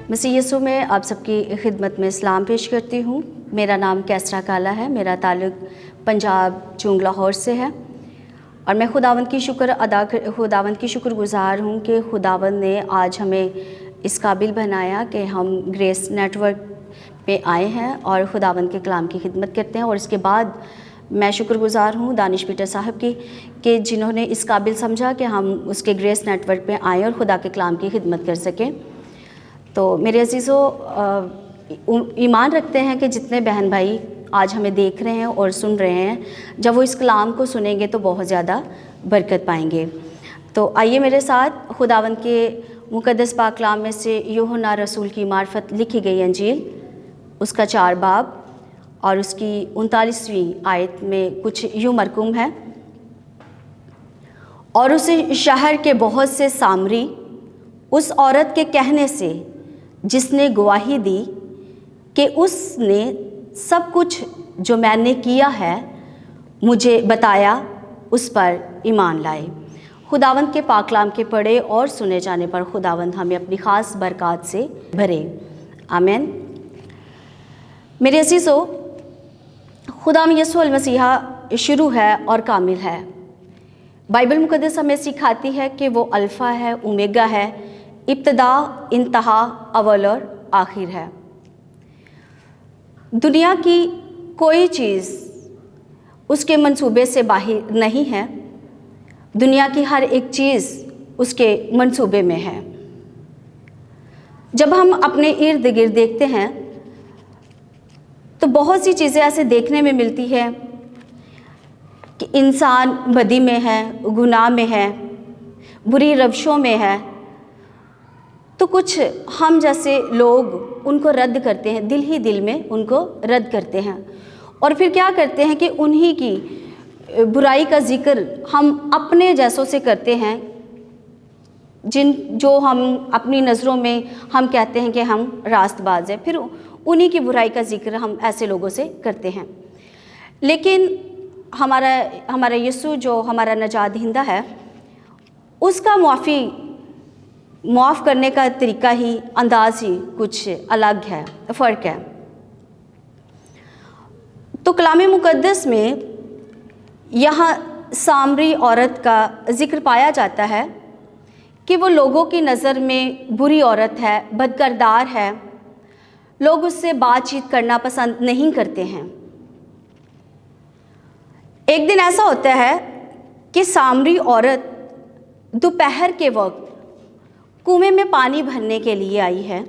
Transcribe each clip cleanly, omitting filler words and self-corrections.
مسیح یسوع میں آپ سب کی خدمت میں اسلام پیش کرتی ہوں۔ میرا نام کیسرا کالا ہے، میرا تعلق پنجاب چونگ لاہور سے ہے، اور میں خداوند کی شکر گزار ہوں کہ خداوند نے آج ہمیں اس قابل بنایا کہ ہم گریس نیٹ ورک پہ آئے ہیں اور خداوند کے کلام کی خدمت کرتے ہیں۔ اور اس کے بعد میں شکر گزار ہوں دانش پیٹر صاحب کی کہ جنہوں نے اس قابل سمجھا کہ ہم اس کے گریس نیٹ ورک پہ آئیں اور خدا کے کلام کی خدمت کر سکیں۔ تو میرے عزیزو، ایمان رکھتے ہیں کہ جتنے بہن بھائی آج ہمیں دیکھ رہے ہیں اور سن رہے ہیں، جب وہ اس کلام کو سنیں گے تو بہت زیادہ برکت پائیں گے۔ تو آئیے میرے ساتھ خداوند کے مقدس پاک کلام میں سے یوحنا رسول کی معرفت لکھی گئی انجیل، اس کا 4 باب اور اس کی 39ویں آیت میں کچھ یوں مرقوم ہے: اور اسے شہر کے بہت سے سامری اس عورت کے کہنے سے جس نے گواہی دی کہ اس نے سب کچھ جو میں نے کیا ہے مجھے بتایا، اس پر ایمان لائے۔ خداوند کے پاک کلام کے پڑھے اور سنے جانے پر خداوند ہمیں اپنی خاص برکات سے بھرے، آمین۔ میرے عزیزو، خدا یسوع المسیح شروع ہے اور کامل ہے۔ بائبل مقدس ہمیں سکھاتی ہے کہ وہ الفا ہے، اومیگا ہے، ابتدا، انتہا، اول اور آخر ہے۔ دنیا کی کوئی چیز اس کے منصوبے سے باہر نہیں ہے، دنیا کی ہر ایک چیز اس کے منصوبے میں ہے۔ جب ہم اپنے ارد گرد دیکھتے ہیں تو بہت سی چیزیں ایسے دیکھنے میں ملتی ہے کہ انسان بدی میں ہے، گناہ میں ہے، بری روشوں میں ہے، تو کچھ ہم جیسے لوگ ان کو رد کرتے ہیں، دل ہی دل میں ان کو رد کرتے ہیں، اور پھر کیا کرتے ہیں کہ انہی کی برائی کا ذکر ہم اپنے جیسوں سے کرتے ہیں، جو ہم اپنی نظروں میں ہم کہتے ہیں کہ ہم راست باز ہیں، پھر انہی کی برائی کا ذکر ہم ایسے لوگوں سے کرتے ہیں۔ لیکن ہمارا یسوع جو ہمارا نجات دہندہ ہے، اس کا معاف کرنے کا طریقہ ہی، انداز ہی کچھ الگ ہے، فرق ہے۔ تو کلام مقدس میں یہاں سامری عورت کا ذکر پایا جاتا ہے کہ وہ لوگوں کی نظر میں بری عورت ہے، بد کردار ہے، لوگ اس سے بات چیت کرنا پسند نہیں کرتے ہیں۔ ایک دن ایسا ہوتا ہے کہ سامری عورت دوپہر کے وقت کنویں میں پانی بھرنے کے لیے آئی ہے۔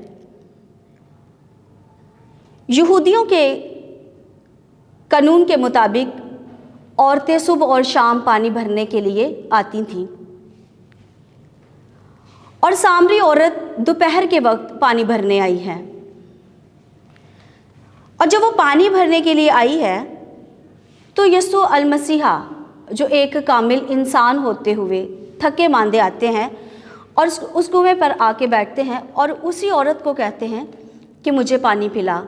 یہودیوں کے قانون کے مطابق عورتیں صبح اور شام پانی بھرنے کے لیے آتی تھیں، اور سامری عورت دوپہر کے وقت پانی بھرنے آئی ہے۔ اور جب وہ پانی بھرنے کے لیے آئی ہے تو یسوع المسیح جو ایک کامل انسان ہوتے ہوئے تھکے ماندے آتے ہیں اور اس کنویں پر آ کے بیٹھتے ہیں اور اسی عورت کو کہتے ہیں کہ مجھے پانی پلا۔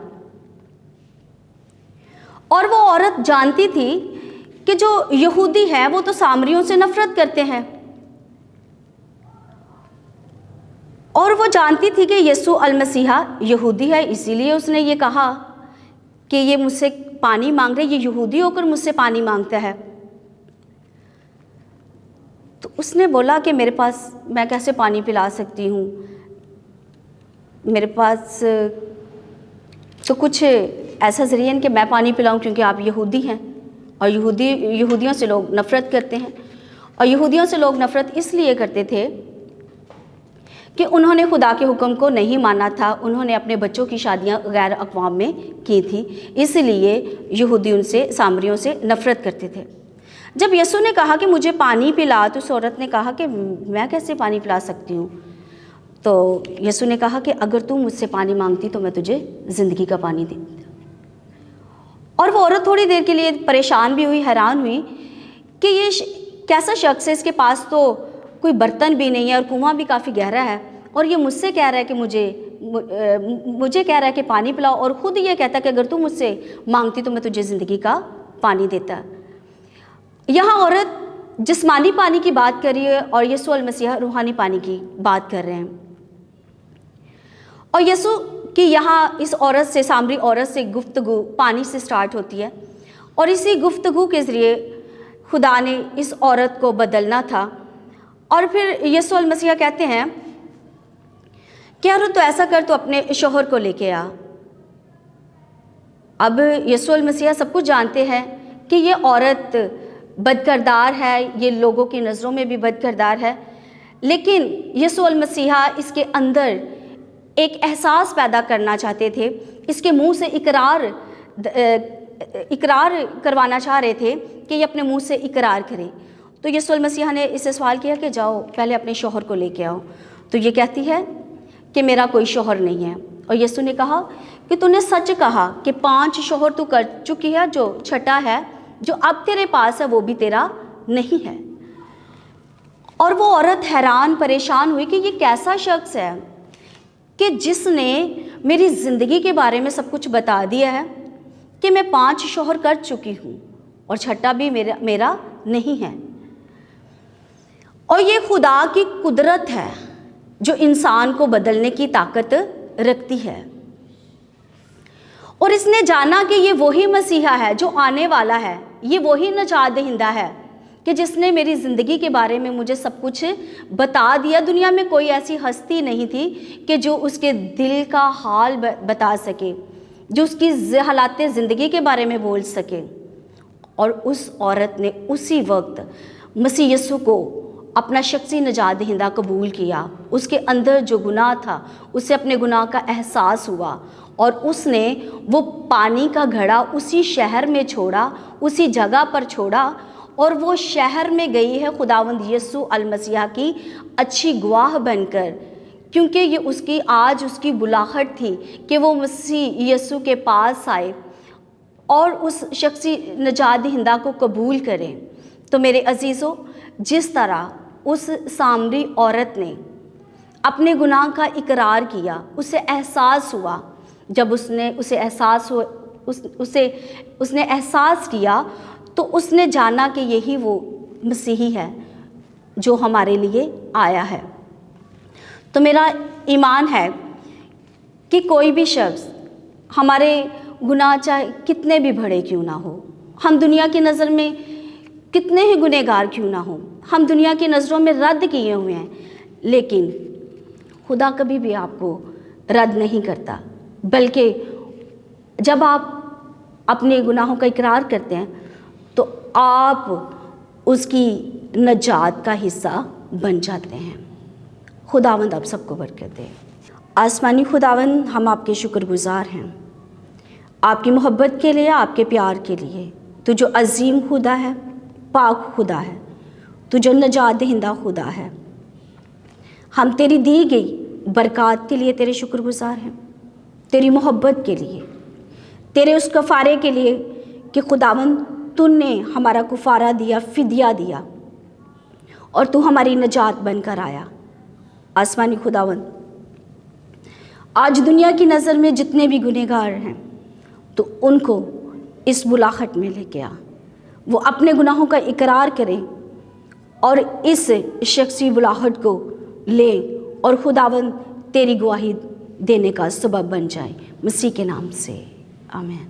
اور وہ عورت جانتی تھی کہ جو یہودی ہیں وہ تو سامریوں سے نفرت کرتے ہیں، اور وہ جانتی تھی کہ یسوع المسیح یہودی ہے، اسی لیے اس نے یہ کہا کہ یہ مجھ سے پانی مانگ رہے، یہ یہودی ہو کر مجھ سے پانی مانگتا ہے۔ تو اس نے بولا کہ میرے پاس، میں کیسے پانی پلا سکتی ہوں، میرے پاس تو کچھ ایسا ذریعہ کہ میں پانی پلاؤں، کیونکہ آپ یہودی ہیں اور یہودیوں سے لوگ نفرت کرتے ہیں۔ اور یہودیوں سے لوگ نفرت اس لیے کرتے تھے کہ انہوں نے خدا کے حکم کو نہیں مانا تھا، انہوں نے اپنے بچوں کی شادیاں غیر اقوام میں کی تھی، اس لیے یہودی ان سے، سامریوں سے نفرت کرتے تھے۔ جب یسوع نے کہا کہ مجھے پانی پلا تو اس عورت نے کہا کہ میں کیسے پانی پلا سکتی ہوں؟ تو یسوع نے کہا کہ اگر تم مجھ سے پانی مانگتی تو میں تجھے زندگی کا پانی دیتی۔ اور وہ عورت تھوڑی دیر کے لیے پریشان بھی ہوئی، حیران ہوئی کہ یہ کیسا شخص ہے، اس کے پاس تو کوئی برتن بھی نہیں ہے اور کنواں بھی کافی گہرا ہے، اور یہ مجھ سے کہہ رہا ہے کہ مجھے کہہ رہا ہے کہ پانی پلاؤ، اور خود یہ کہتا ہے کہ اگر تم مجھ سے مانگتی تو میں تجھے زندگی کا پانی دیتا۔ یہاں عورت جسمانی پانی کی بات کر رہی ہے اور یسوع المسیح روحانی پانی کی بات کر رہے ہیں۔ اور یسوع کی یہاں اس عورت سے، سامری عورت سے گفتگو پانی سے سٹارٹ ہوتی ہے، اور اسی گفتگو کے ذریعے خدا نے اس عورت کو بدلنا تھا۔ اور پھر یسوع المسیح کہتے ہیں کہ یار تو ایسا کر، تو اپنے شوہر کو لے کے آ۔ اب یسوع المسیح سب کچھ جانتے ہیں کہ یہ عورت بد کردار ہے، یہ لوگوں کی نظروں میں بھی بد کردار ہے، لیکن یسوع المسیح اس کے اندر ایک احساس پیدا کرنا چاہتے تھے، اس کے منہ سے اقرار کروانا چاہ رہے تھے کہ یہ اپنے منہ سے اقرار کرے۔ تو یسوع المسیح نے اس سے سوال کیا کہ جاؤ پہلے اپنے شوہر کو لے کے آؤ۔ تو یہ کہتی ہے کہ میرا کوئی شوہر نہیں ہے۔ اور یسوع نے کہا کہ تو نے سچ کہا کہ 5 شوہر تو کر چکی ہے، جو چھٹا ہے جو اب تیرے پاس ہے وہ بھی تیرا نہیں ہے۔ اور وہ عورت حیران پریشان ہوئی کہ یہ کیسا شخص ہے کہ جس نے میری زندگی کے بارے میں سب کچھ بتا دیا ہے کہ میں 5 شوہر کر چکی ہوں اور چھٹا بھی میرا نہیں ہے۔ اور یہ خدا کی قدرت ہے جو انسان کو بدلنے کی طاقت رکھتی ہے۔ اور اس نے جانا کہ یہ وہی مسیحا ہے جو آنے والا ہے، یہ وہی نجات دہندہ ہے کہ جس نے میری زندگی کے بارے میں مجھے سب کچھ بتا دیا۔ دنیا میں کوئی ایسی ہستی نہیں تھی کہ جو اس کے دل کا حال بتا سکے، جو اس کی حالات زندگی کے بارے میں بول سکے۔ اور اس عورت نے اسی وقت مسیح یسوع کو اپنا شخصی نجات دہندہ قبول کیا۔ اس کے اندر جو گناہ تھا، اسے اپنے گناہ کا احساس ہوا، اور اس نے وہ پانی کا گھڑا اسی شہر میں چھوڑا، اسی جگہ پر چھوڑا، اور وہ شہر میں گئی ہے خداوند یسوع المسیح کی اچھی گواہ بن کر، کیونکہ یہ آج اس کی بلاہٹ تھی کہ وہ مسیح یسوع کے پاس آئے اور اس شخصی نجات دہندہ کو قبول کریں۔ تو میرے عزیزو، جس طرح اس سامری عورت نے اپنے گناہ کا اقرار کیا، اسے احساس ہوا، جب اس نے احساس کیا تو اس نے جانا کہ یہی وہ مسیحی ہے جو ہمارے لیے آیا ہے۔ تو میرا ایمان ہے کہ کوئی بھی شخص، ہمارے گناہ چاہے کتنے بھی بڑے کیوں نہ ہو، ہم دنیا کی نظر میں کتنے ہی گنہگار کیوں نہ ہوں، ہم دنیا کی نظروں میں رد کیے ہوئے ہیں، لیکن خدا کبھی بھی آپ کو رد نہیں کرتا، بلکہ جب آپ اپنے گناہوں کا اقرار کرتے ہیں تو آپ اس کی نجات کا حصہ بن جاتے ہیں۔ خداوند آپ سب کو برکت دے۔ آسمانی خداوند، ہم آپ کے شکر گزار ہیں آپ کی محبت کے لیے، آپ کے پیار کے لیے۔ تو جو عظیم خدا ہے، پاک خدا ہے، تو جو نجات دہندہ خدا ہے، ہم تیری دی گئی برکات کے لیے تیرے شکر گزار ہیں، تیری محبت کے لیے، تیرے اس کفارے کے لیے کہ خداوند تو نے ہمارا کفارہ دیا، فدیہ دیا، اور تو ہماری نجات بن کر آیا۔ آسمانی خداوند، آج دنیا کی نظر میں جتنے بھی گنہگار ہیں تو ان کو اس بلاہٹ میں لے کے آ، وہ اپنے گناہوں کا اقرار کریں اور اس شخصی بلاہٹ کو لیں، اور خداوند تیری گواہی دینے کا سبب بن جائے، مسیح کے نام سے آمین۔